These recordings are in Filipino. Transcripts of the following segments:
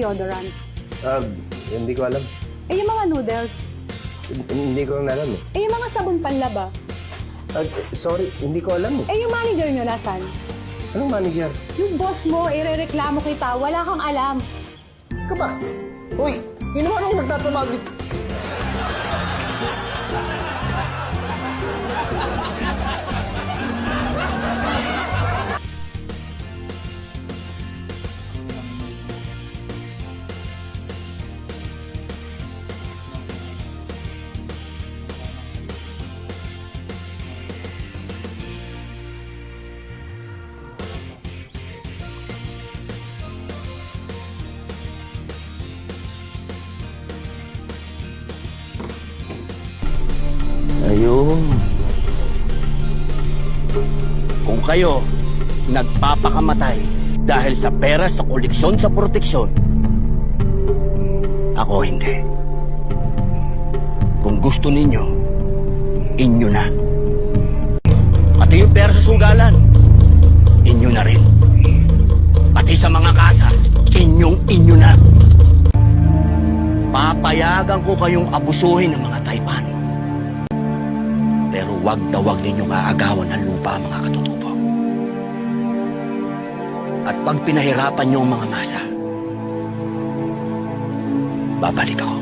deodorant? Hindi ko alam. Eh, yung mga noodles? Hindi ko alam eh. Eh, yung mga sabon panlaba? Sorry, hindi ko alam eh. Eh, yung manager nyo, nasan? Anong manager? Yung boss mo, irereklamo kita, wala kang alam. Ka ba? Uy, yun naman ako nagtatamag. Ayun. Kung kayo nagpapakamatay dahil sa pera sa koleksyon sa proteksyon, ako hindi. Kung gusto ninyo, inyo na. Pati yung pera sa sugalan, inyo na rin. Pati sa mga kasa, inyo na. Papayagan ko kayong abusuhin ng mga Taipan. Pero wag na wag ninyong aagawan ng lupa, mga katutubo. At pag pinahirapan niyo ang mga masa, babalik ako.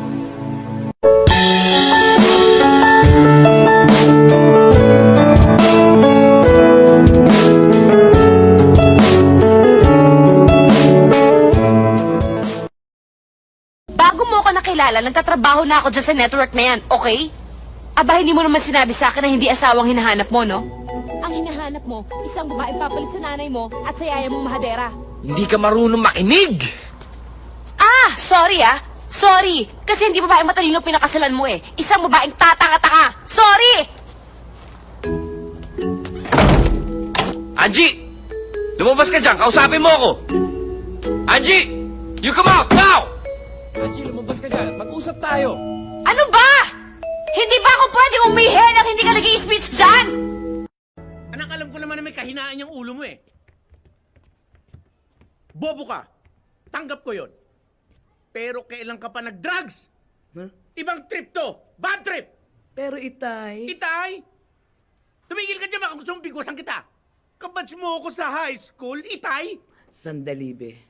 Bago mo ako nakilala, nagtatrabaho na ako dyan sa network na yan, okay? Aba, hindi mo naman sinabi sa akin na hindi asawang hinahanap mo, no? Ang hinahanap mo, isang babaeng papalit sa nanay mo at sa yaya mong mahadera. Hindi ka marunong makinig! Ah, sorry ah. Sorry. Kasi hindi babaeng matalino pinakasalan mo eh. Isang babaeng tatanga-tanga. Sorry! Angie! Lumabas ka dyan, kausapin mo ako! Angie! You come out, now! Angie, lumabas ka dyan, mag-usap tayo! Ano ba? Hindi ba ako pwede umihi nang hindi ka nag-i-speech dyan? Anak, alam ko naman na may kahinaan yung ulo mo eh. Bobo ka. Tanggap ko yon. Pero kailan ka pa nag-drugs? Huh? Ibang trip to. Bad trip. Pero itay... Itay! Tumigil ka dyan, baka gusto mong bigwasan kita. Kabatch mo ako sa high school, Itay? Sandali, be.